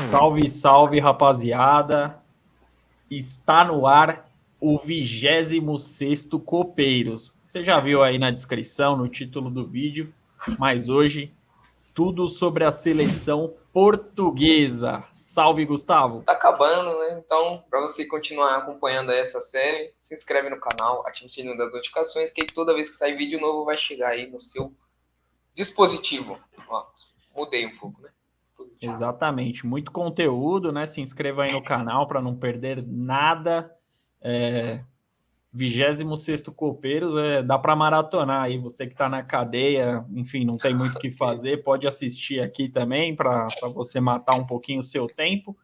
Salve, salve, rapaziada. Está no ar o 26º Copeiros. Você já viu aí na descrição, no título do vídeo, mas hoje tudo sobre a seleção portuguesa. Salve, Gustavo. Tá acabando, né? Então, para você continuar acompanhando essa série, se inscreve no canal, ativa o sininho das notificações, que toda vez que sair vídeo novo vai chegar aí no seu dispositivo. Ó, mudei um pouco, né? Exatamente, muito conteúdo, né? Se inscreva aí no canal para não perder nada. 26º Copeiros, dá para maratonar aí. Você que está na cadeia, enfim, não tem muito o que fazer, pode assistir aqui também para você matar um pouquinho o seu tempo.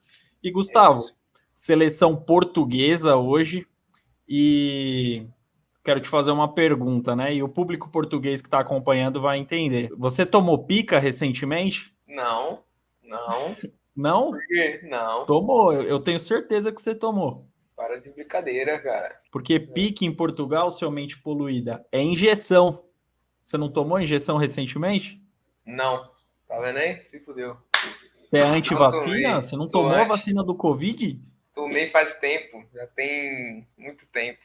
E, Gustavo, seleção portuguesa hoje, e quero te fazer uma pergunta, né? E o público português que está acompanhando vai entender. Você tomou pica recentemente? Não. Não? Por quê? Não. Tomou, eu tenho certeza que você tomou. Para de brincadeira, cara. Porque pique em Portugal, seu mente poluída, é injeção. Você não tomou injeção recentemente? Não. Tá vendo aí? Se fudeu. Você é Não anti-vacina? tomei. Você não Sou tomou a anti. vacina do Covid? Tomei faz tempo. Já tem muito tempo.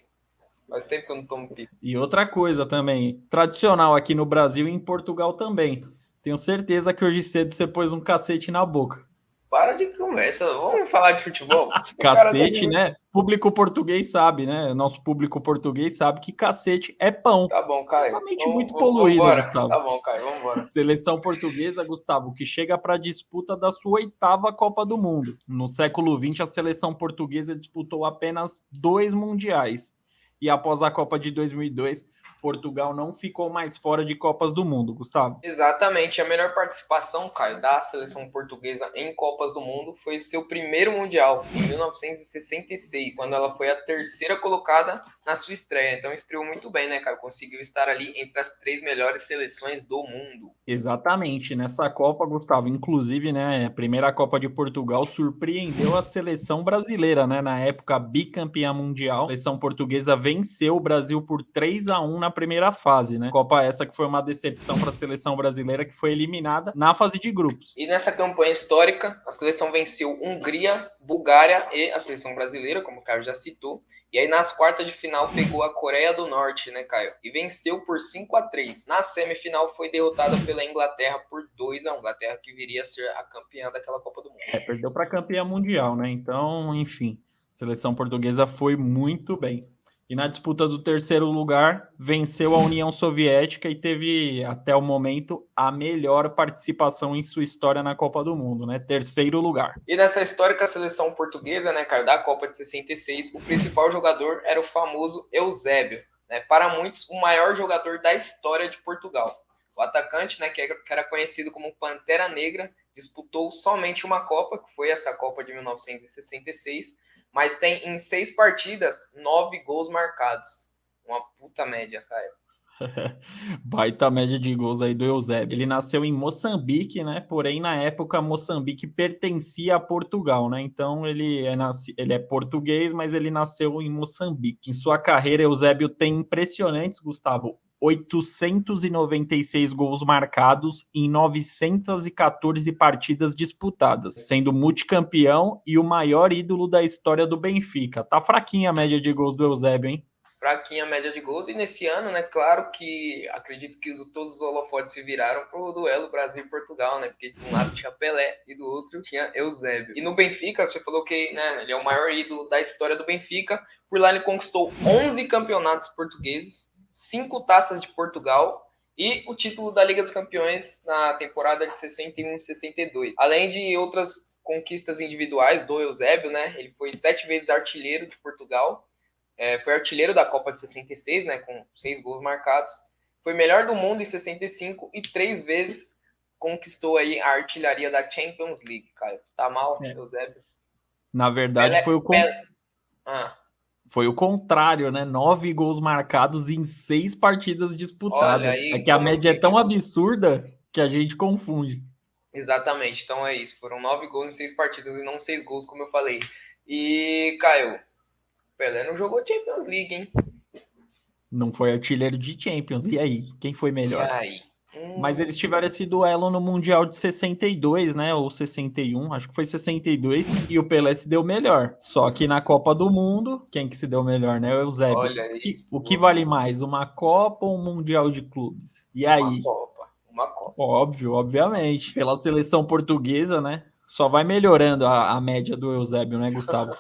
Faz tempo que eu não tomo pica. E outra coisa também, tradicional aqui no Brasil e em Portugal também. Tenho certeza que hoje cedo você pôs um cacete na boca. Para de conversa. Vamos falar de futebol? Cacete, né? Público português sabe, né? Nosso público português sabe que cacete é pão. Tá bom, Caio. Extremamente muito Vamos poluído, embora. Gustavo. Tá bom, Caio, vamos embora. Seleção portuguesa, Gustavo, que chega para a disputa da sua 8ª Copa do Mundo. No século XX, a seleção portuguesa disputou apenas 2 mundiais. E após a Copa de 2002, Portugal não ficou mais fora de Copas do Mundo, Gustavo. Exatamente. A melhor participação, Caio, da seleção portuguesa em Copas do Mundo foi o seu primeiro Mundial, em 1966, quando ela foi a terceira colocada na sua estreia. Então estreou muito bem, né, Caio? Conseguiu estar ali entre as 3 melhores seleções do mundo. Exatamente. Nessa Copa, Gustavo, inclusive, né, a primeira Copa de Portugal surpreendeu a seleção brasileira, né? Na época, bicampeã mundial. A seleção portuguesa venceu o Brasil por 3-1 na primeira fase, né? Copa essa que foi uma decepção para a seleção brasileira, que foi eliminada na fase de grupos. E nessa campanha histórica, a seleção venceu Hungria, Bulgária e a seleção brasileira, como o Caio já citou. E aí nas quartas de final pegou a Coreia do Norte, né, Caio? E venceu por 5-3. Na semifinal foi derrotada pela Inglaterra por 2-1. Inglaterra que viria a ser a campeã daquela Copa do Mundo. Perdeu para a campeã mundial, né? Então, enfim, a seleção portuguesa foi muito bem. E na disputa do terceiro lugar, venceu a União Soviética e teve, até o momento, a melhor participação em sua história na Copa do Mundo, né? Terceiro lugar. E nessa histórica seleção portuguesa, né, Caio, da Copa de 66, o principal jogador era o famoso Eusébio, né? Para muitos, o maior jogador da história de Portugal. O atacante, né, que era conhecido como Pantera Negra, disputou somente uma Copa, que foi essa Copa de 1966, mas tem em 6 partidas 9 gols marcados. Uma puta média, Caio. Baita média de gols aí do Eusébio. Ele nasceu em Moçambique, né? Porém, na época, Moçambique pertencia a Portugal, né? Então, ele é português, mas ele nasceu em Moçambique. Em sua carreira, Eusébio tem impressionantes, Gustavo, 896 gols marcados em 914 partidas disputadas, sendo multicampeão e o maior ídolo da história do Benfica. Tá fraquinha a média de gols do Eusébio, hein? Fraquinha a média de gols. E nesse ano, né, claro que acredito que todos os holofotes se viraram pro duelo Brasil e Portugal, né? Porque de um lado tinha Pelé e do outro tinha Eusébio. E no Benfica, você falou que, né, ele é o maior ídolo da história do Benfica. Por lá ele conquistou 11 campeonatos portugueses, 5 taças de Portugal e o título da Liga dos Campeões na temporada de 61 e 62. Além de outras conquistas individuais do Eusébio, né? Ele foi 7 vezes artilheiro de Portugal. Foi artilheiro da Copa de 66, né, com 6 gols marcados. Foi melhor do mundo em 65 e 3 vezes conquistou aí a artilharia da Champions League, Caio. Tá mal, Eusébio? Na verdade, foi o contrário, né? 9 gols marcados em 6 partidas disputadas. Olha É aí que a como média é fica. tão absurda que a gente confunde. Exatamente, então é isso. Foram 9 gols em 6 partidas e não 6 gols, como eu falei. E, Caio, Pelé não jogou Champions League, hein? Não foi artilheiro de Champions. E aí? Quem foi E melhor? aí? Mas eles tiveram esse duelo no Mundial de 62, né? Ou 61, acho que foi 62, e o Pelé se deu melhor. Só que na Copa do Mundo, quem que se deu melhor, né? O Eusébio. Olha aí, O que vale mais, uma Copa ou um Mundial de Clubes? E uma aí? Copa, uma Copa. Óbvio, obviamente. Pela seleção portuguesa, né? Só vai melhorando a média do Eusébio, né, Gustavo?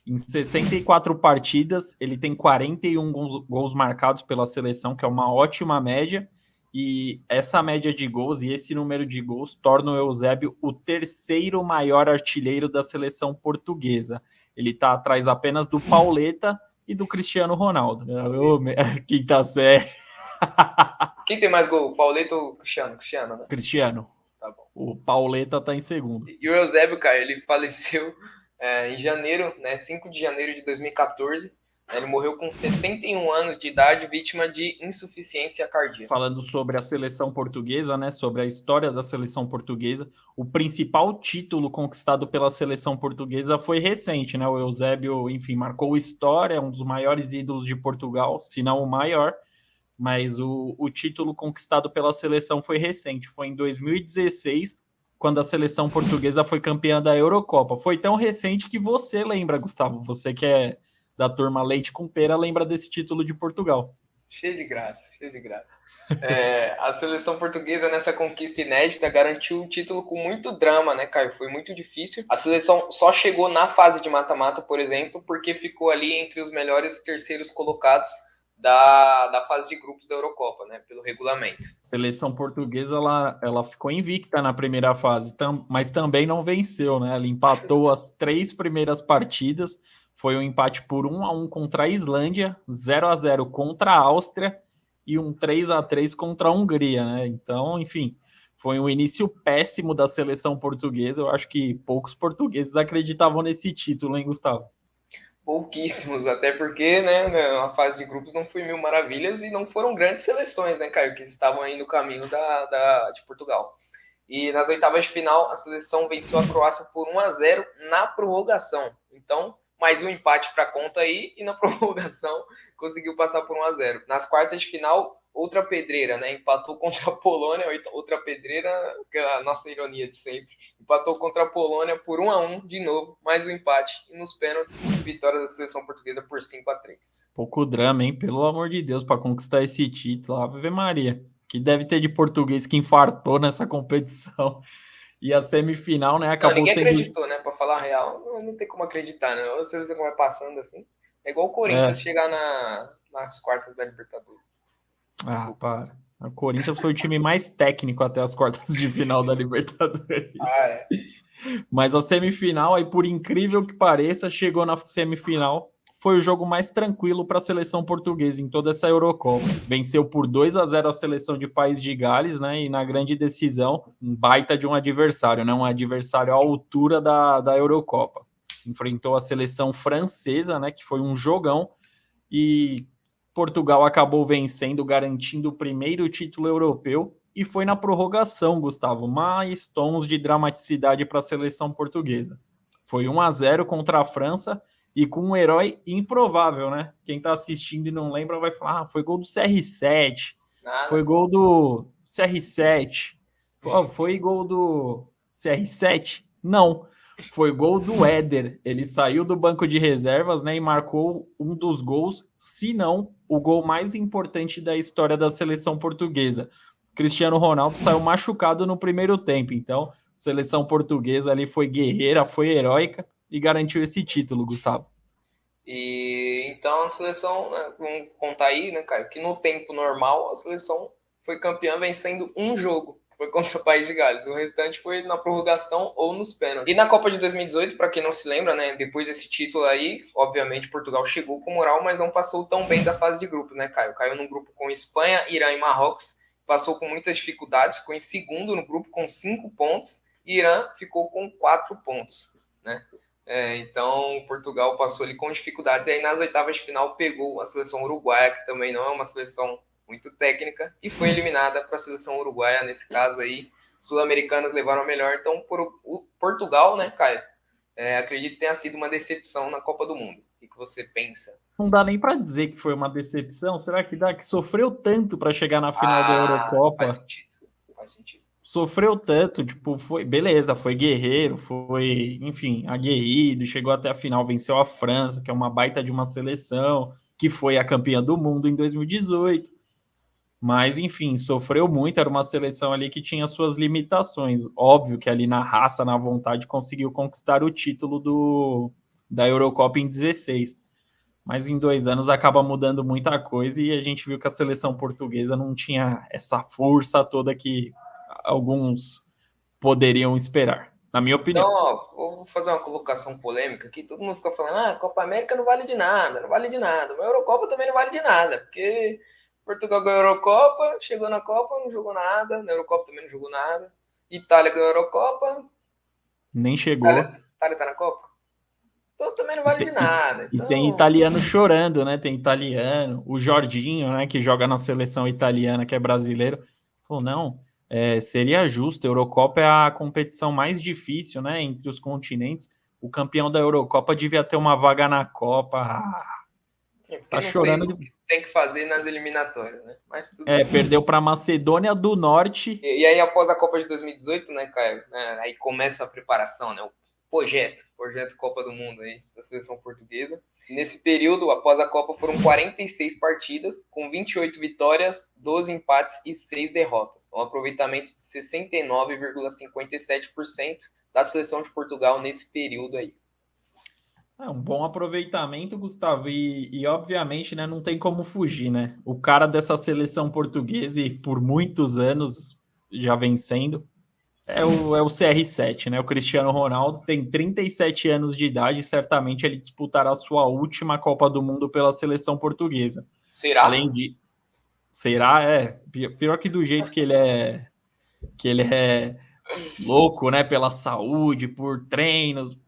Em 64 partidas, ele tem 41 gols marcados pela seleção, que é uma ótima média. E essa média de gols e esse número de gols torna o Eusébio o terceiro maior artilheiro da seleção portuguesa. Ele está atrás apenas do Pauleta e do Cristiano Ronaldo. Quinta série. Quem tem mais gol? Pauleta ou Cristiano? Cristiano, né? Cristiano. Tá bom. O Pauleta está em segundo. E o Eusébio, cara, ele faleceu em janeiro, né? 5 de janeiro de 2014. Ele morreu com 71 anos de idade, vítima de insuficiência cardíaca. Falando sobre a seleção portuguesa, né, sobre a história da seleção portuguesa, o principal título conquistado pela seleção portuguesa foi recente, né? O Eusébio, enfim, marcou história, é um dos maiores ídolos de Portugal, se não o maior, mas o título conquistado pela seleção foi recente, foi em 2016, quando a seleção portuguesa foi campeã da Eurocopa. Foi tão recente que você lembra, Gustavo, você que é da turma Leite com Pera, lembra desse título de Portugal. Cheio de graça, cheio de graça. A seleção portuguesa, nessa conquista inédita, garantiu o título com muito drama, né, Caio? Foi muito difícil. A seleção só chegou na fase de mata-mata, por exemplo, porque ficou ali entre os melhores terceiros colocados da fase de grupos da Eurocopa, né, pelo regulamento. A seleção portuguesa ela ficou invicta na primeira fase, mas também não venceu, né? Ela empatou as 3 primeiras partidas, foi um empate por 1-1 contra a Islândia, 0-0 contra a Áustria e um 3-3 contra a Hungria, né? Então, enfim, foi um início péssimo da seleção portuguesa. Eu acho que poucos portugueses acreditavam nesse título, hein, Gustavo? Pouquíssimos, até porque, né, a fase de grupos não foi mil maravilhas e não foram grandes seleções, né, Caio, que estavam aí no caminho de Portugal. E nas oitavas de final, a seleção venceu a Croácia por 1-0 na prorrogação. Então, mais um empate para conta aí e na prorrogação conseguiu passar por 1-0. Nas quartas de final, outra pedreira, né? Empatou contra a Polônia, outra pedreira, que é a nossa ironia de sempre. Empatou contra a Polônia por 1-1 de novo, mais um empate. E nos pênaltis, vitória da seleção portuguesa por 5-3. Pouco drama, hein? Pelo amor de Deus, para conquistar esse título, Ave Maria. Que deve ter de português que infartou nessa competição. E a semifinal, né, Não, acabou ninguém sendo. acreditou, né? Pra falar a real, não tem como acreditar, né? A seleção vai passando assim. É igual o Corinthians É. chegar nas quartas da Libertadores. Ah, para. O Corinthians foi o time mais técnico até as quartas de final da Libertadores. É. Mas a semifinal, aí, por incrível que pareça, chegou na semifinal. Foi o jogo mais tranquilo para a seleção portuguesa em toda essa Eurocopa. Venceu por 2-0 a seleção de País de Gales, né? E na grande decisão, um baita de um adversário, né? Um adversário à altura da Eurocopa. Enfrentou a seleção francesa, né? Que foi um jogão. E Portugal acabou vencendo, garantindo o primeiro título europeu. E foi na prorrogação, Gustavo, mais tons de dramaticidade para a seleção portuguesa. Foi 1-0 contra a França e com um herói improvável, né? Quem está assistindo e não lembra vai falar: foi gol do CR7, foi gol do CR7, foi gol do CR7? Não, foi gol do Éder. Ele saiu do banco de reservas, né, e marcou um dos gols, se não o gol mais importante da história da seleção portuguesa. Cristiano Ronaldo saiu machucado no primeiro tempo, então a seleção portuguesa ali foi guerreira, foi heróica e garantiu esse título, Gustavo. E então a seleção, né, vamos contar aí, né, Caio, que no tempo normal a seleção foi campeã vencendo um jogo, que foi contra o País de Gales. O restante foi na prorrogação ou nos pênaltis. E na Copa de 2018, para quem não se lembra, né, depois desse título aí, obviamente Portugal chegou com moral, mas não passou tão bem da fase de grupos, né, Caio? Caiu num grupo com Espanha, Irã e Marrocos, passou com muitas dificuldades, ficou em segundo no grupo com 5 pontos, e Irã ficou com 4 pontos, né? Então, Portugal passou ali com dificuldades. E aí, nas oitavas de final, pegou a seleção uruguaia, que também não é uma seleção muito técnica, e foi eliminada para a seleção uruguaia. Nesse caso aí, sul-americanas levaram a melhor. Então, Portugal, né, Caio? Acredito que tenha sido uma decepção na Copa do Mundo. O que você pensa? Não dá nem para dizer que foi uma decepção. Será que dá? Que sofreu tanto para chegar na final da Faz Eurocopa? sentido. Faz sentido. Sofreu tanto, tipo, foi beleza, foi guerreiro, foi, enfim, aguerrido, chegou até a final, venceu a França, que é uma baita de uma seleção, que foi a campeã do mundo em 2018. Mas, enfim, sofreu muito, era uma seleção ali que tinha suas limitações. Óbvio que ali na raça, na vontade, conseguiu conquistar o título da Eurocopa em 16. Mas em 2 anos acaba mudando muita coisa e a gente viu que a seleção portuguesa não tinha essa força toda que alguns poderiam esperar, na minha Então, opinião. ó, vou fazer uma colocação polêmica aqui. Todo mundo fica falando, a Copa América não vale de nada, não vale de nada. A Eurocopa também não vale de nada, porque Portugal ganhou a Eurocopa, chegou na Copa, não jogou nada, na Eurocopa também não jogou nada. Itália ganhou a Eurocopa, Nem Itália, chegou. Itália tá na Copa? Então também não E, vale de nada. e tem Então, italiano chorando, né? Tem italiano, o Jorginho, né, que joga na seleção italiana, que é brasileiro, falou: não, seria justo. A Eurocopa é a competição mais difícil, né, entre os continentes. O campeão da Eurocopa devia ter uma vaga na Copa. porque Tá não fez chorando. o que tem que fazer nas eliminatórias, né? Mas tudo bem. Perdeu para Macedônia do Norte. E aí, após a Copa de 2018, né, Caio? Aí começa a preparação, né? O projeto Copa do Mundo aí, da seleção portuguesa. Nesse período, após a Copa, foram 46 partidas, com 28 vitórias, 12 empates e 6 derrotas. Um aproveitamento de 69,57% da seleção de Portugal nesse período aí. É um bom aproveitamento, Gustavo, e obviamente, né, não tem como fugir, né? O cara dessa seleção portuguesa, e por muitos anos já vencendo, é o CR7, né? O Cristiano Ronaldo tem 37 anos de idade e certamente ele disputará a sua última Copa do Mundo pela seleção portuguesa. Será? Além de. Será? Pior que do jeito que ele é louco, né? Pela saúde, por treinos.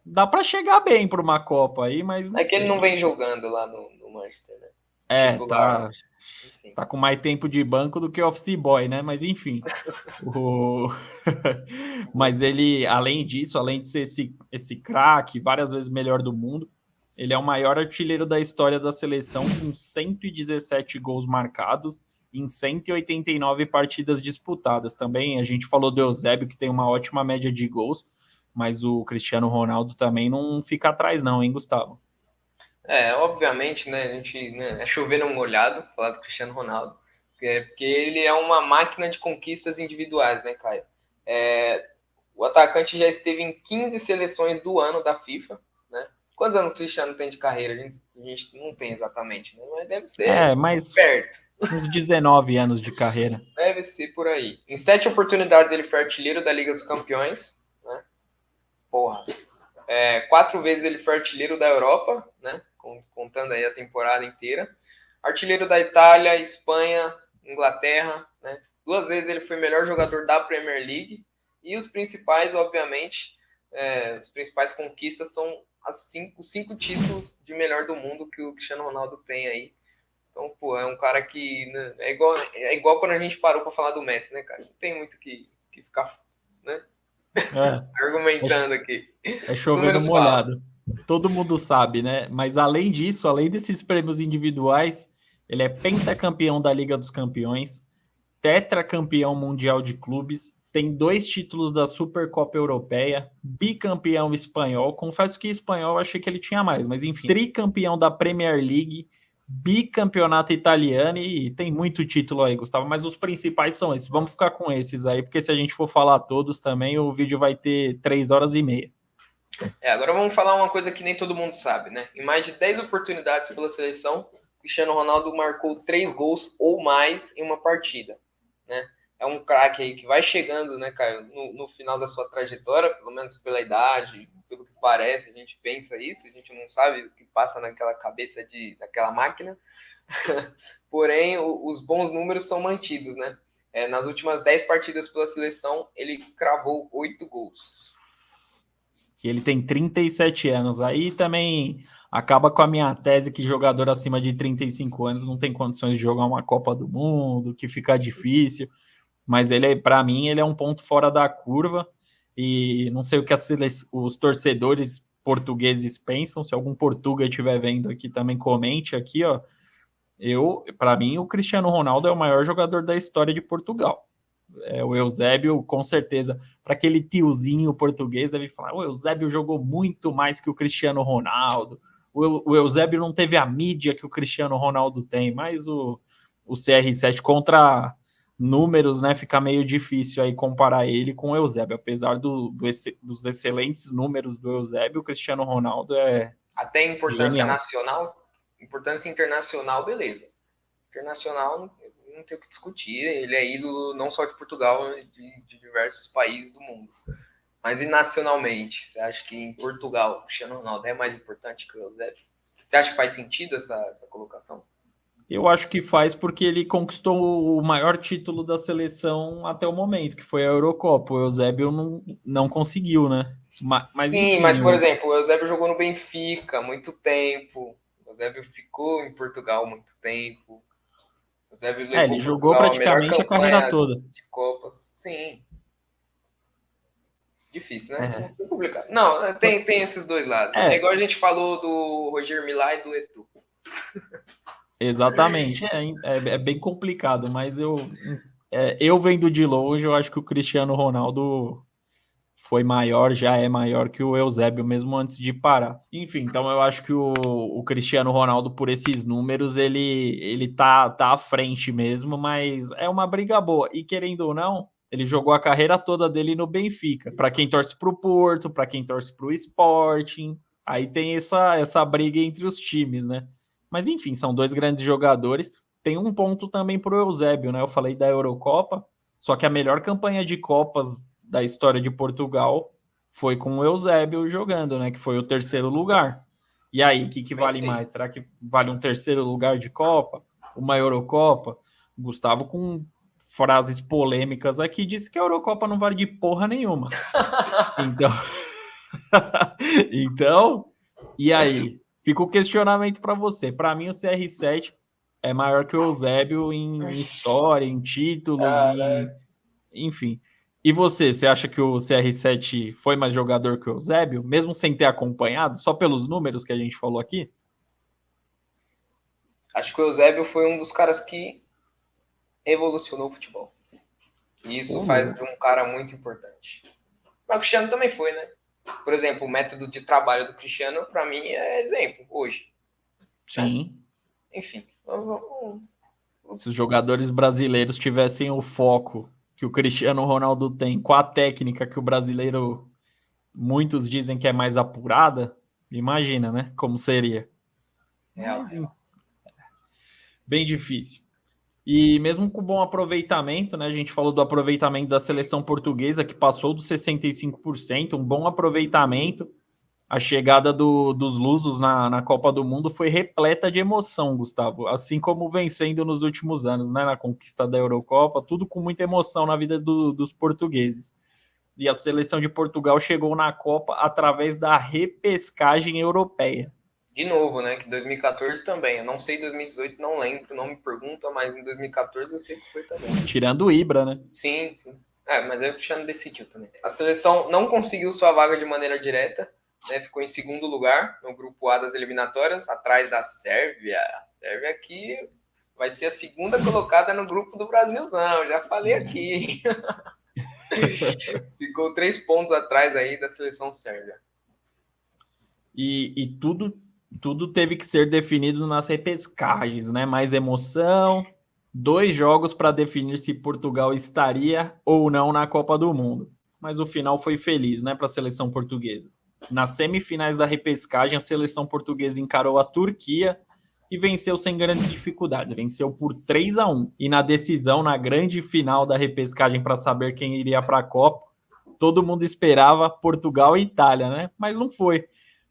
Dá para chegar bem para uma Copa aí, mas não É que ele não sei. vem jogando lá no Manchester, né? É, Titular, tá, né? Enfim. tá com mais tempo de banco do que office boy, né? Mas enfim. O... Mas ele, além disso, além de ser esse craque, várias vezes melhor do mundo, ele é o maior artilheiro da história da seleção, com 117 gols marcados em 189 partidas disputadas. Também a gente falou do Eusébio, que tem uma ótima média de gols, mas o Cristiano Ronaldo também não fica atrás, não, hein, Gustavo? Obviamente, né, a gente, né, é chover no molhado falar do Cristiano Ronaldo, porque ele é uma máquina de conquistas individuais, né, Caio? O atacante já esteve em 15 seleções do ano da FIFA, né? Quantos anos o Cristiano tem de carreira? A gente não tem exatamente, né? Mas deve ser Mas perto, uns 19 anos de carreira. deve ser por aí. Em 7 oportunidades ele foi artilheiro da Liga dos Campeões, né? Porra. 4 vezes ele foi artilheiro da Europa, né? Contando aí a temporada inteira. Artilheiro da Itália, Espanha, Inglaterra, né? 2 vezes ele foi melhor jogador da Premier League. E os principais, obviamente, as principais conquistas são os 5 títulos de melhor do mundo que o Cristiano Ronaldo tem aí. Então, pô, é um cara que, né, é igual quando a gente parou para falar do Messi, né, cara? Não tem muito que ficar, né, É, argumentando aqui. é Os chover no números falam. molhado. Todo mundo sabe, né? Mas além disso, além desses prêmios individuais, ele é pentacampeão da Liga dos Campeões, tetracampeão mundial de clubes, tem 2 títulos da Supercopa Europeia, bicampeão espanhol. Confesso que espanhol eu achei que ele tinha mais, mas enfim, tricampeão da Premier League, bicampeonato italiano e tem muito título aí, Gustavo. Mas os principais são esses. Vamos ficar com esses aí, porque se a gente for falar todos também, o vídeo vai ter 3 horas e meia. Agora vamos falar uma coisa que nem todo mundo sabe, né? Em mais de 10 oportunidades pela seleção, Cristiano Ronaldo marcou 3 gols ou mais em uma partida, né? É um craque aí que vai chegando, né, Caio, no final da sua trajetória, pelo menos pela idade, pelo que parece, a gente pensa isso, a gente não sabe o que passa naquela cabeça daquela máquina. Porém, os bons números são mantidos, né? Nas últimas 10 partidas pela seleção, ele cravou 8 gols. E ele tem 37 anos. Aí também acaba com a minha tese que jogador acima de 35 anos não tem condições de jogar uma Copa do Mundo, que fica difícil. Mas ele, para mim, ele é um ponto fora da curva. E não sei o que os torcedores portugueses pensam. Se algum português estiver vendo aqui, também comente aqui, ó. Para mim, o Cristiano Ronaldo é o maior jogador da história de Portugal. O Eusébio, com certeza, para aquele tiozinho português, deve falar: o Eusébio jogou muito mais que o Cristiano Ronaldo. O Eusébio não teve a mídia que o Cristiano Ronaldo tem, mas o CR7 contra números, né? Fica meio difícil aí comparar ele com o Eusébio. Apesar dos excelentes números do Eusébio, o Cristiano Ronaldo é até importância genial. nacional, importância internacional, beleza. Internacional, não tem o que discutir. Ele é ídolo não só de Portugal, de diversos países do mundo. Mas e nacionalmente? Você acha que em Portugal o Cristiano Ronaldo é mais importante que o Eusébio? Você acha que faz sentido essa colocação? Eu acho que faz porque ele conquistou o maior título da seleção até o momento, que foi a Eurocopa. O Eusébio não conseguiu, né? Mas Sim, enfim. mas por exemplo, o Eusébio jogou no Benfica muito tempo. O Eusébio ficou em Portugal muito tempo. O Eusébio Ele levou jogou Portugal à melhor praticamente a carreira campanha toda. de Copas. Sim. Difícil, né? É. É complicado. Não, tem esses dois lados. É É, igual a gente falou do Roger Milá e do Eto'o. exatamente. É bem complicado, mas eu vendo de longe, eu acho que o Cristiano Ronaldo foi maior, já é maior que o Eusébio, mesmo antes de parar. Enfim, então eu acho que o Cristiano Ronaldo, por esses números, ele tá à frente mesmo, mas é uma briga boa. E querendo ou não, ele jogou a carreira toda dele no Benfica. Para quem torce para o Porto, para quem torce para o Sporting, aí tem essa briga entre os times, né? Mas enfim, são dois grandes jogadores. Tem um ponto também para o Eusébio, né? Eu falei da Eurocopa, só que a melhor campanha de Copas da história de Portugal foi com o Eusébio jogando, né? Que foi o terceiro lugar. E aí, o que vale mais? Será que vale um terceiro lugar de Copa? Uma Eurocopa? Gustavo, com frases polêmicas aqui, disse que a Eurocopa não vale de porra nenhuma. Então, então, e aí? Fica o questionamento para você. Para mim, o CR7 é maior que o Eusébio em história, em títulos, enfim. E você acha que o CR7 foi mais jogador que o Eusébio, mesmo sem ter acompanhado, só pelos números que a gente falou aqui? Acho que o Eusébio foi um dos caras que revolucionou o futebol. E isso faz de um cara muito importante. Mas o Cristiano também foi, né? Por exemplo, o método de trabalho do Cristiano, para mim, é exemplo hoje. Né? Sim. Enfim. Se os jogadores brasileiros tivessem o foco que o Cristiano Ronaldo tem, com a técnica que o brasileiro, muitos dizem que é mais apurada, imagina, né? Como seria. Mas, bem difícil. E mesmo com bom aproveitamento, né? A gente falou do aproveitamento da seleção portuguesa, que passou dos 65%, um bom aproveitamento. A chegada dos lusos na Copa do Mundo foi repleta de emoção, Gustavo. Assim como vencendo nos últimos anos, né? Na conquista da Eurocopa, tudo com muita emoção na vida dos portugueses. E a seleção de Portugal chegou na Copa através da repescagem europeia. De novo, né? Que 2014 também. Eu não sei 2018, não lembro, não me pergunta, mas em 2014 eu sei que foi também. Tirando o Ibra, né? Sim, sim. Mas aí o Cristiano decidiu também. A seleção não conseguiu sua vaga de maneira direta, né? Ficou em segundo lugar no grupo A das eliminatórias, atrás da Sérvia. A Sérvia aqui vai ser a segunda colocada no grupo do Brasilzão, já falei aqui. Ficou 3 pontos atrás aí da seleção sérvia. E tudo teve que ser definido nas repescagens, né? Mais emoção, 2 jogos para definir se Portugal estaria ou não na Copa do Mundo. Mas o final foi feliz, né, para a seleção portuguesa. Nas semifinais da repescagem, a seleção portuguesa encarou a Turquia e venceu sem grandes dificuldades. Venceu por 3-1. E na decisão, na grande final da repescagem para saber quem iria para a Copa, todo mundo esperava Portugal e Itália, né? Mas não foi.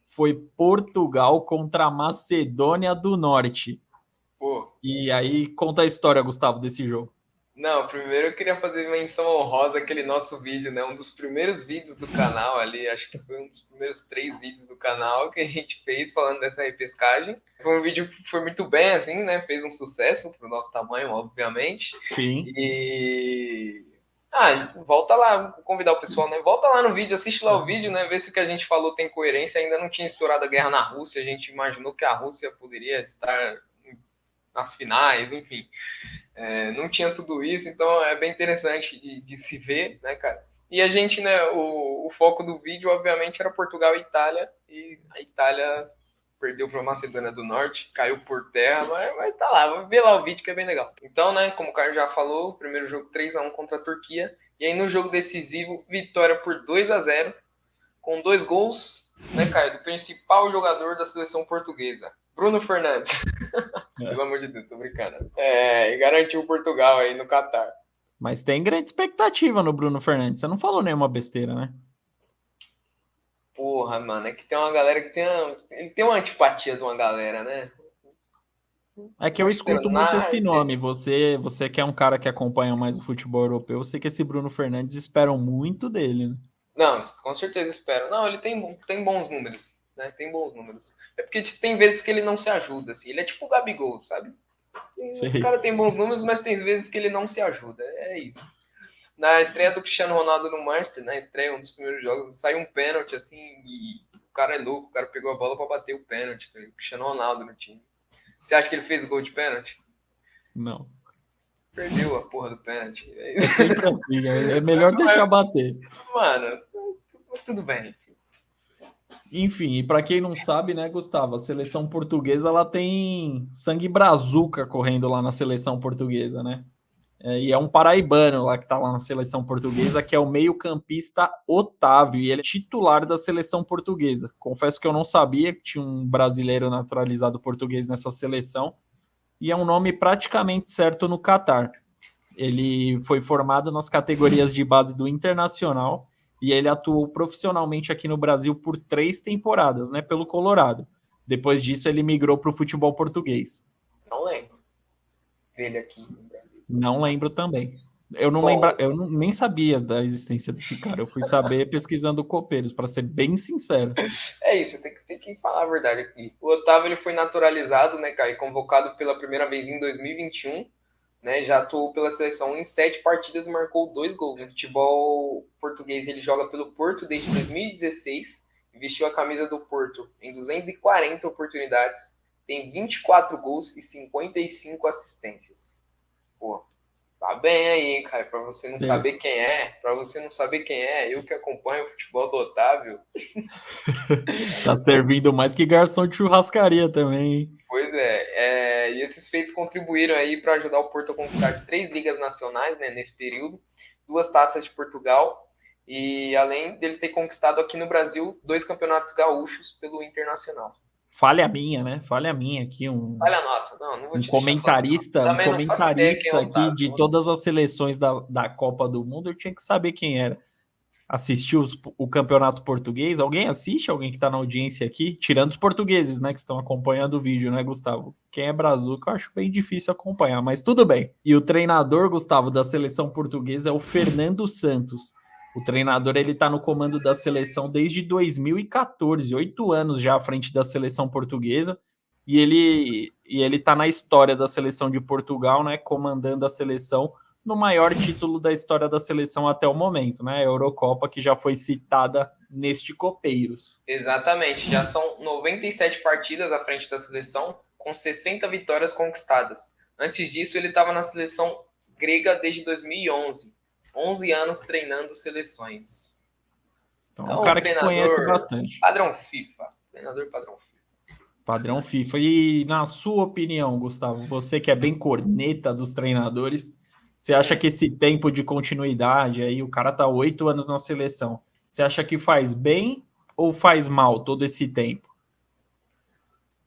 Foi Portugal contra a Macedônia do Norte. Pô. E aí, conta a história, Gustavo, desse jogo. Não, primeiro eu queria fazer menção honrosa àquele nosso vídeo, né? Um dos primeiros vídeos do canal ali, acho que foi um dos primeiros 3 vídeos do canal que a gente fez falando dessa repescagem. Foi um vídeo que foi muito bem, assim, né? Fez um sucesso pro nosso tamanho, obviamente. Sim. Volta lá, vou convidar o pessoal, né? Volta lá no vídeo, assiste lá o vídeo, né? Vê se o que a gente falou tem coerência. Ainda não tinha estourado a guerra na Rússia, a gente imaginou que a Rússia poderia estar nas finais, enfim. Não tinha tudo isso, então é bem interessante de se ver, né, cara? E a gente, né, o foco do vídeo, obviamente, era Portugal e Itália, e a Itália perdeu para a Macedônia do Norte, caiu por terra, mas tá lá, vê lá o vídeo que é bem legal. Então, né, como o Caio já falou, o primeiro jogo 3-1 contra a Turquia, e aí no jogo decisivo, vitória por 2-0, com 2 gols, né, Caio, do principal jogador da seleção portuguesa, Bruno Fernandes. Pelo amor de Deus, tô brincando. E garantiu Portugal aí no Catar. Mas tem grande expectativa no Bruno Fernandes. Você não falou nenhuma besteira, né? Porra, mano, é que tem uma galera que ele tem uma antipatia de uma galera, né? É que eu escuto muito esse nome. Você que é um cara que acompanha mais o futebol europeu, eu sei que esse Bruno Fernandes esperam muito dele, né? Não, com certeza espero. Não, ele tem bons números, né? Tem bons números. É porque tem vezes que ele não se ajuda, assim. Ele é tipo o Gabigol, sabe? O cara tem bons números, mas tem vezes que ele não se ajuda. É isso. Na estreia do Cristiano Ronaldo no Manchester, na estreia, um dos primeiros jogos, saiu um pênalti, assim, e o cara é louco, o cara pegou a bola para bater o pênalti. O Cristiano Ronaldo no time. Você acha que ele fez o gol de pênalti? Não. Perdeu a porra do pênalti. É sempre assim, é melhor deixar bater. Mano, tudo bem. Enfim, e para quem não sabe, né, Gustavo, a seleção portuguesa ela tem sangue brazuca correndo lá na seleção portuguesa, né? E é um paraibano lá que tá lá na seleção portuguesa, que é o meio-campista Otávio, e ele é titular da seleção portuguesa. Confesso que eu não sabia que tinha um brasileiro naturalizado português nessa seleção, e é um nome praticamente certo no Catar. Ele foi formado nas categorias de base do Internacional e ele atuou profissionalmente aqui no Brasil por 3 temporadas, né, pelo Colorado. Depois disso, ele migrou para o futebol português. Não lembro dele aqui. Não lembro também. Eu não lembro, nem sabia da existência desse cara. Eu fui saber pesquisando copeiros, para ser bem sincero. É isso, tem que falar a verdade aqui. O Otávio ele foi naturalizado, né, cara, e convocado pela primeira vez em 2021, né? Já atuou pela seleção em 7 partidas e marcou 2 gols. No futebol português ele joga pelo Porto desde 2016, vestiu a camisa do Porto em 240 oportunidades, tem 24 gols e 55 assistências. Pô, tá bem aí, cara, para você não saber quem é, eu que acompanho o futebol do Otávio. Tá servindo mais que garçom de churrascaria também, hein? Pois e esses feitos contribuíram aí para ajudar o Porto a conquistar 3 ligas nacionais, né, nesse período, 2 taças de Portugal, e além dele ter conquistado aqui no Brasil 2 campeonatos gaúchos pelo Internacional. Falha minha, né? Falha minha aqui, Falha nossa, não vou te comentarista, deixar um comentarista aqui de Otávio. todas as seleções da Copa do Mundo, eu tinha que saber quem era. Assistiu o campeonato português? Alguém assiste? Alguém que está na audiência aqui? Tirando os portugueses, né, que estão acompanhando o vídeo, né, Gustavo? Quem é brazuca, eu acho bem difícil acompanhar, mas tudo bem. E o treinador, Gustavo, da seleção portuguesa é o Fernando Santos. O treinador, ele tá no comando da seleção desde 2014, 8 anos já à frente da seleção portuguesa, e ele tá na história da seleção de Portugal, né, comandando a seleção no maior título da história da seleção até o momento, né? A Eurocopa, que já foi citada neste Copeiros. Exatamente, já são 97 partidas à frente da seleção, com 60 vitórias conquistadas. Antes disso, ele estava na seleção grega desde 2011. 11 anos treinando seleções. Então, é um cara que conhece bastante. Padrão FIFA. Treinador padrão FIFA. Padrão FIFA. E na sua opinião, Gustavo, você que é bem corneta dos treinadores, você acha que esse tempo de continuidade aí, o cara tá 8 anos na seleção, você acha que faz bem ou faz mal todo esse tempo?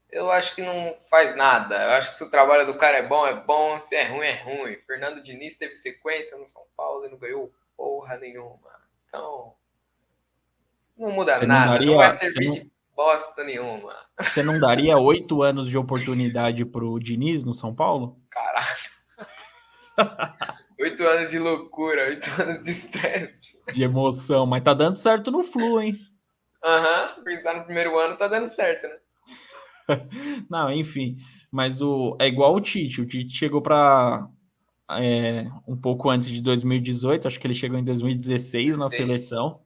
Eu acho que não faz nada. Eu acho que se o trabalho do cara é bom. Se é ruim, é ruim. Fernando Diniz teve sequência no São Paulo e não ganhou porra nenhuma. Então, não muda nada. Não vai servir de bosta nenhuma. Você não daria 8 anos de oportunidade pro Diniz no São Paulo? Caralho. 8 anos de loucura, 8 anos de estresse. De emoção, mas tá dando certo no Flu, hein? Porque tá no primeiro ano, tá dando certo, né? Não, enfim, mas é igual o Tite chegou para um pouco antes de 2018, acho que ele chegou em 2016 na 16. seleção.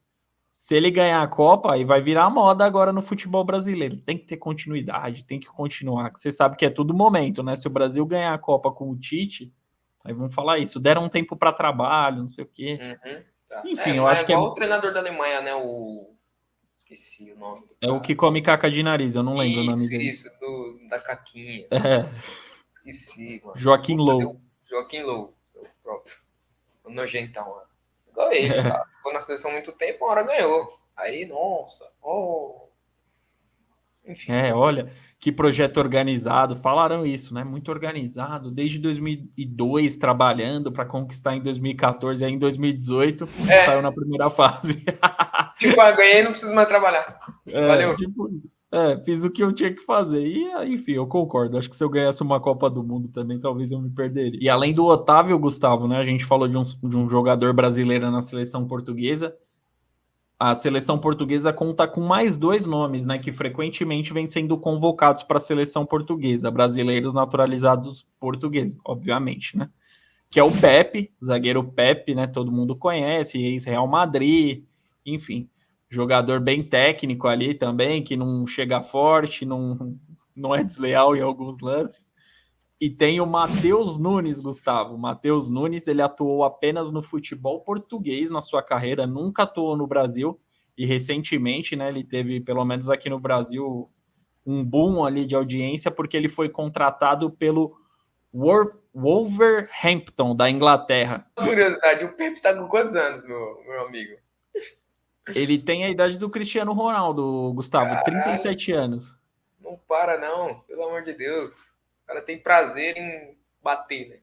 Se ele ganhar a Copa, aí vai virar moda agora no futebol brasileiro. Tem que ter continuidade, tem que continuar. Você sabe que é tudo momento, né? Se o Brasil ganhar a Copa com o Tite, aí vão falar isso. Deram um tempo para trabalho, não sei o quê. Tá. Enfim, eu Mas acho é que é, igual o treinador da Alemanha, né? Esqueci o nome do é o cara. que come caca de nariz, eu não lembro o nome dele. Isso, da caquinha. É, Esqueci, mano. Joaquim Puta, Low. Joaquim Low, o próprio. O nojentão lá. Igual ele, tá? Ficou na seleção muito tempo, uma hora ganhou. Aí, nossa, enfim. Olha, que projeto organizado. Falaram isso, né? Muito organizado. Desde 2002, trabalhando para conquistar em 2014 e aí em 2018 saiu na primeira fase. Tipo, ganhei, não preciso mais trabalhar. Valeu. Tipo, fiz o que eu tinha que fazer. E, enfim, eu concordo. Acho que se eu ganhasse uma Copa do Mundo também, talvez eu me perderia. E além do Otávio, Gustavo, né? A gente falou de um jogador brasileiro na seleção portuguesa. A seleção portuguesa conta com mais 2 nomes, né, que frequentemente vêm sendo convocados para a seleção portuguesa, brasileiros naturalizados portugueses, obviamente, né? Que é o Pepe, zagueiro Pepe, né? Todo mundo conhece, ex-Real Madrid, enfim, jogador bem técnico ali também, que não chega forte, não é desleal em alguns lances. E tem o Matheus Nunes, Gustavo. O Matheus Nunes, ele atuou apenas no futebol português na sua carreira, nunca atuou no Brasil. E recentemente, né, ele teve, pelo menos aqui no Brasil, um boom ali de audiência, porque ele foi contratado pelo Wolverhampton, da Inglaterra. Curiosidade, o Pepe tá com quantos anos, meu amigo? Ele tem a idade do Cristiano Ronaldo, Gustavo, Caralho, 37 anos. não para não, pelo amor de Deus. O cara tem prazer em bater, né?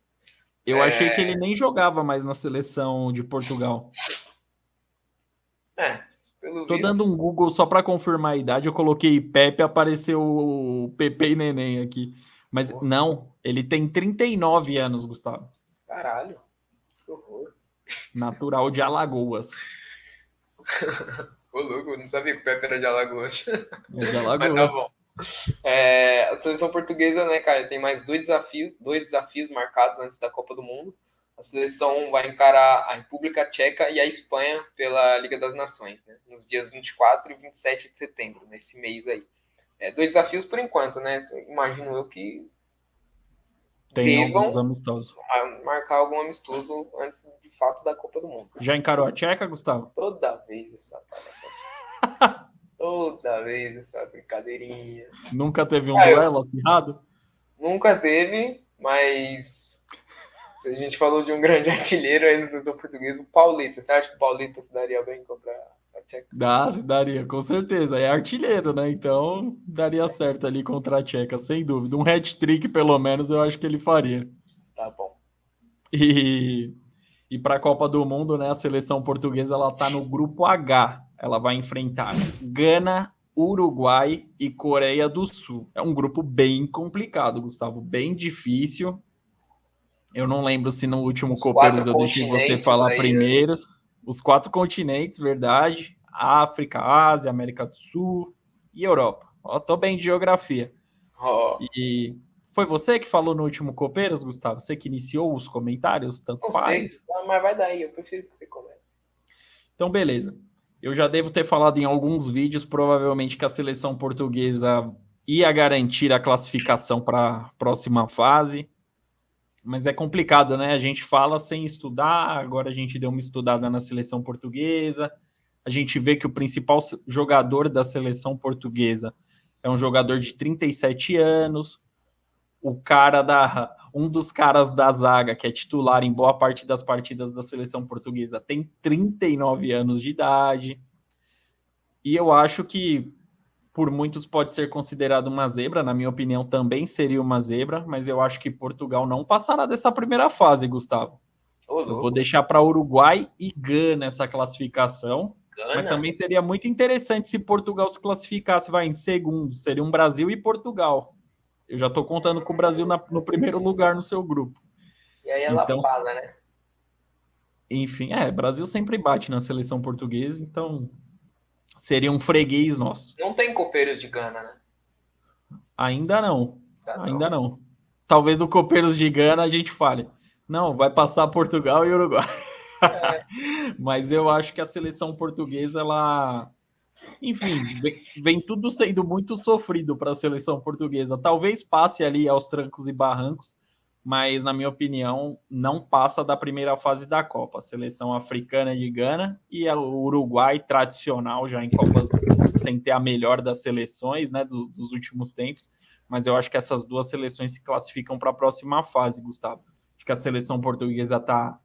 Eu achei que ele nem jogava mais na seleção de Portugal. Pelo Tô visto. dando um Google só para confirmar a idade. Eu coloquei Pepe, apareceu o Pepe e Neném aqui. Mas não, ele tem 39 anos, Gustavo. Caralho, que horror. Natural de Alagoas. Ô, louco, eu não sabia que o Pepe era de Alagoas. É de Mas tá Alagoas. bom. A seleção portuguesa, né, cara, tem mais dois desafios marcados antes da Copa do Mundo. A seleção vai encarar a República Tcheca e a Espanha pela Liga das Nações, né, nos dias 24 e 27 de setembro, nesse mês aí. 2 desafios por enquanto, né? Imagino eu que Tem devam alguns amistosos. marcar algum amistoso antes, de fato, da Copa do Mundo. Já encarou a Tcheca, Gustavo? Toda vez essa palhaçada. Toda vez essa brincadeirinha. Nunca teve um duelo acirrado? Nunca teve, mas se a gente falou de um grande artilheiro aí no seleção portuguesa, o Paulista. Você acha que o Paulista se daria bem contra a Tcheca? Se daria, com certeza. É artilheiro, né? Então daria certo ali contra a Tcheca, sem dúvida. Um hat-trick, pelo menos, eu acho que ele faria. Tá bom. E para a Copa do Mundo, né, a seleção portuguesa ela tá no grupo H. Ela vai enfrentar Gana, Uruguai e Coreia do Sul. É um grupo bem complicado, Gustavo, bem difícil. Eu não lembro se no último Copeiros eu deixei você falar aí, primeiro. Os 4 continentes, verdade. África, Ásia, América do Sul e Europa. Ó, tô bem de geografia. E foi você que falou no último Copeiros, Gustavo? Você que iniciou os comentários? Tanto faz. Mas vai daí, eu prefiro que você comece. Então, beleza. Eu já devo ter falado em alguns vídeos, provavelmente, que a seleção portuguesa ia garantir a classificação para a próxima fase. Mas é complicado, né? A gente fala sem estudar, agora a gente deu uma estudada na seleção portuguesa. A gente vê que o principal jogador da seleção portuguesa é um jogador de 37 anos. Um dos caras da zaga, que é titular em boa parte das partidas da seleção portuguesa, tem 39 anos de idade. E eu acho que por muitos pode ser considerado uma zebra, na minha opinião também seria uma zebra, mas eu acho que Portugal não passará dessa primeira fase, Gustavo. Eu vou deixar para Uruguai e Gana essa classificação, mas também seria muito interessante se Portugal se classificasse, vai em segundo, seria um Brasil e Portugal. Eu já estou contando com o Brasil no primeiro lugar no seu grupo. E aí ela fala, né? Enfim, Brasil sempre bate na seleção portuguesa, então seria um freguês nosso. Não tem copeiros de Gana, né? Ainda não. Talvez no Copeiros de Gana a gente fale. Não, vai passar Portugal e Uruguai. É, Mas eu acho que a seleção portuguesa, ela... Enfim, vem tudo sendo muito sofrido para a seleção portuguesa. Talvez passe ali aos trancos e barrancos, mas, na minha opinião, não passa da primeira fase da Copa. A seleção africana de Gana e o Uruguai tradicional já em Copas, sem ter a melhor das seleções, né, dos últimos tempos. Mas eu acho que essas duas seleções se classificam para a próxima fase, Gustavo. Acho que a seleção portuguesa tá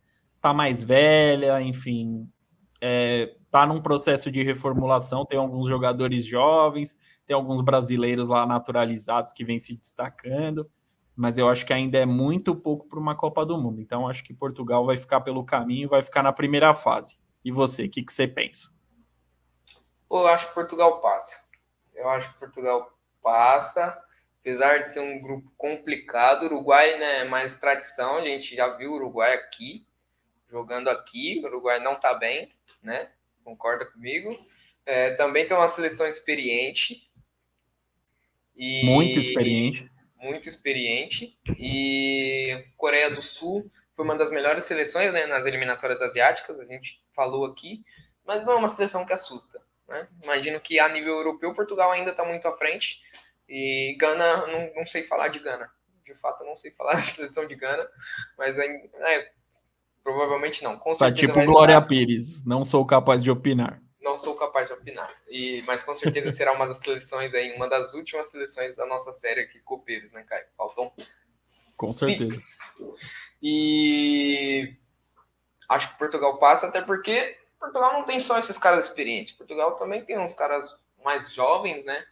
mais velha, enfim, tá num processo de reformulação, tem alguns jogadores jovens, tem alguns brasileiros lá naturalizados que vêm se destacando, mas eu acho que ainda é muito pouco para uma Copa do Mundo. Então acho que Portugal vai ficar pelo caminho, vai ficar na primeira fase. E você, o que você pensa? eu acho que Portugal passa. Eu acho que Portugal passa, apesar de ser um grupo complicado. O Uruguai, né, é mais tradição, a gente já viu o Uruguai aqui, jogando aqui. O Uruguai não está bem, né? Concorda comigo? Também tem uma seleção experiente Muito e experiente. muito experiente. E Coreia do Sul foi uma das melhores seleções, né, nas eliminatórias asiáticas, a gente falou aqui, mas não é uma seleção que assusta. Né? Imagino que a nível europeu, Portugal ainda está muito à frente. E Gana, não sei falar de Gana. De fato, eu não sei falar da seleção de Gana, mas provavelmente não. Com Tá certeza tipo vai Glória estar. Pires, não sou capaz de opinar. Não sou capaz de opinar. Mas com certeza será uma das seleções aí, uma das últimas seleções da nossa série aqui, Copeiros, né, Caio? Faltam Com certeza. 6. E acho que Portugal passa, até porque Portugal não tem só esses caras experientes. Portugal também tem uns caras mais jovens, né?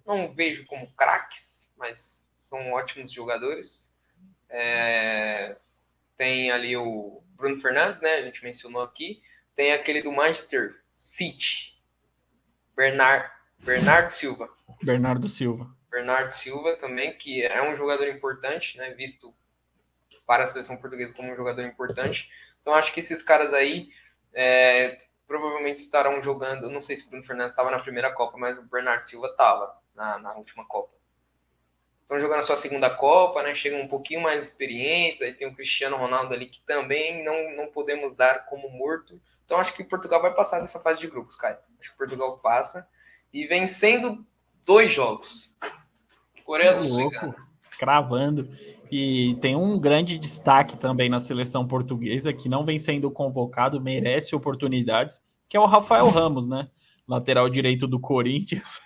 Não vejo como craques, mas são ótimos jogadores. Tem ali o Bruno Fernandes, né? A gente mencionou aqui. Tem aquele do Manchester City, Bernardo Silva. Bernardo Silva. Bernardo Silva também, que é um jogador importante, né? Visto para a seleção portuguesa como um jogador importante. Então acho que esses caras aí provavelmente estarão jogando. Não sei se o Bruno Fernandes estava na primeira Copa, mas o Bernardo Silva estava na última Copa. Estão jogando a sua segunda Copa, né? Chegam um pouquinho mais experientes. Aí tem o Cristiano Ronaldo ali que também não podemos dar como morto. Então acho que Portugal vai passar dessa fase de grupos, Caio. Acho que Portugal passa e vencendo 2 jogos. Coreia do Sul e Gana. Cravando. E tem um grande destaque também na seleção portuguesa, que não vem sendo convocado, merece oportunidades, que é o Rafael Ramos, né? Lateral direito do Corinthians.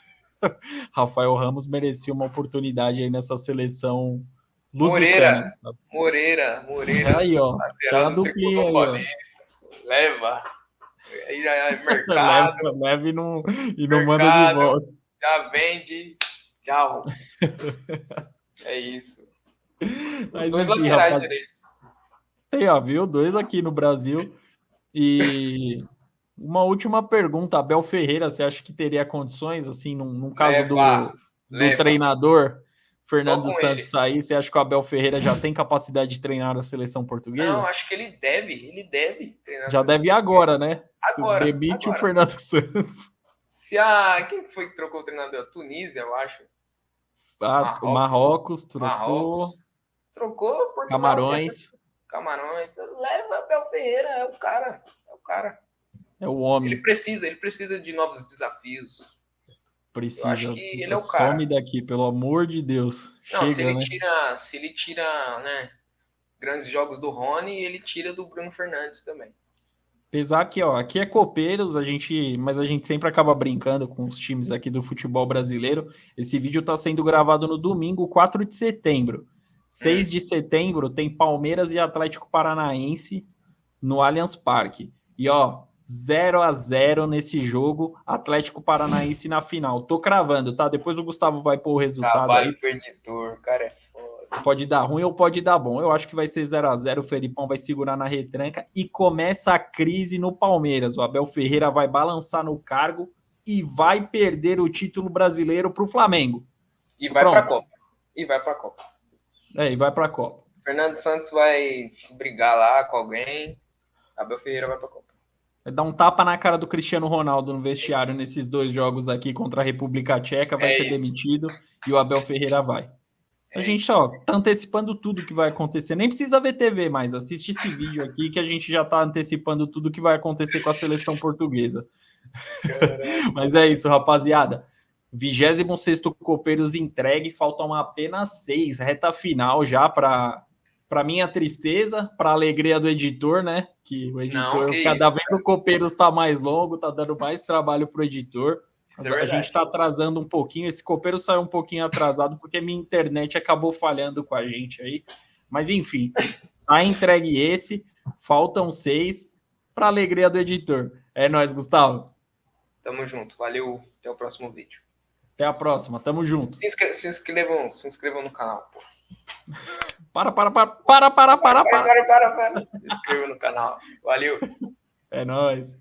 Rafael Ramos merecia uma oportunidade aí nessa seleção lusitana, Gustavo. Moreira. Aí, ó. Tem Lateral a do duplinha Tricolor aí, ó. Paulista. Leva. Aí já é mercado. Leve e não manda de volta. Já vende. Tchau. É isso. Os Mas 2 enfim, laterais rapaz. direitos. Tem, ó, viu? 2 aqui no Brasil. E uma última pergunta, Abel Ferreira, você acha que teria condições, assim, num caso do Leva. treinador Só Fernando com Santos ele. sair, você acha que o Abel Ferreira já tem capacidade de treinar a seleção Não, portuguesa? acho que ele deve treinar a Já seleção deve ir portuguesa. agora, né? Demite o Agora. Fernando Santos. Quem foi que trocou o treinador? A Tunísia, eu acho. O Marrocos. Marrocos trocou. Trocou Portugal. Camarões. Camarões. Leva Abel Ferreira, é o cara. É o homem. Ele precisa de novos desafios. Eu acho Precisa. que ele Puta, é o cara. some daqui, pelo amor de Deus. Não, Chega, né? se ele tira, né, grandes jogos do Rony, ele tira do Bruno Fernandes também. Apesar que, ó, aqui é copeiros, mas a gente sempre acaba brincando com os times aqui do futebol brasileiro. Esse vídeo está sendo gravado no domingo, 4 de setembro. 6 de setembro tem Palmeiras e Atlético Paranaense no Allianz Parque. E, ó, 0-0 nesse jogo, Atlético Paranaense na final. Tô cravando, tá? Depois o Gustavo vai pôr o resultado aí. Trabalho perdedor, cara, é foda. Pode dar ruim ou pode dar bom. Eu acho que vai ser 0-0. O Felipão vai segurar na retranca e começa a crise no Palmeiras. O Abel Ferreira vai balançar no cargo e vai perder o título brasileiro para o Flamengo. E vai para a Copa. E vai para a Copa. Fernando Santos vai brigar lá com alguém. Abel Ferreira vai para a Copa. Vai dar um tapa na cara do Cristiano Ronaldo no vestiário nesses 2 jogos aqui contra a República Tcheca. Vai ser demitido e o Abel Ferreira vai. A gente, ó, tá antecipando tudo que vai acontecer. Nem precisa ver TV mais. Assiste esse vídeo aqui que a gente já tá antecipando tudo que vai acontecer com a seleção portuguesa. Mas é isso, rapaziada. 26º Copeiros entregue. Faltam apenas 6. Reta final já para minha tristeza, para alegria do editor, né? Que o editor, Não, cada vez o Copeiros tá mais longo, tá dando mais trabalho pro editor. A gente está atrasando um pouquinho. Esse copeiro saiu um pouquinho atrasado porque minha internet acabou falhando com a gente aí. Mas enfim, tá entregue esse. Faltam 6 para alegria do editor. É nóis, Gustavo. Tamo junto. Valeu. Até o próximo vídeo. Até a próxima. Tamo junto. Se inscrevam no canal, pô. Para. Se inscreva no canal. Valeu. É nóis.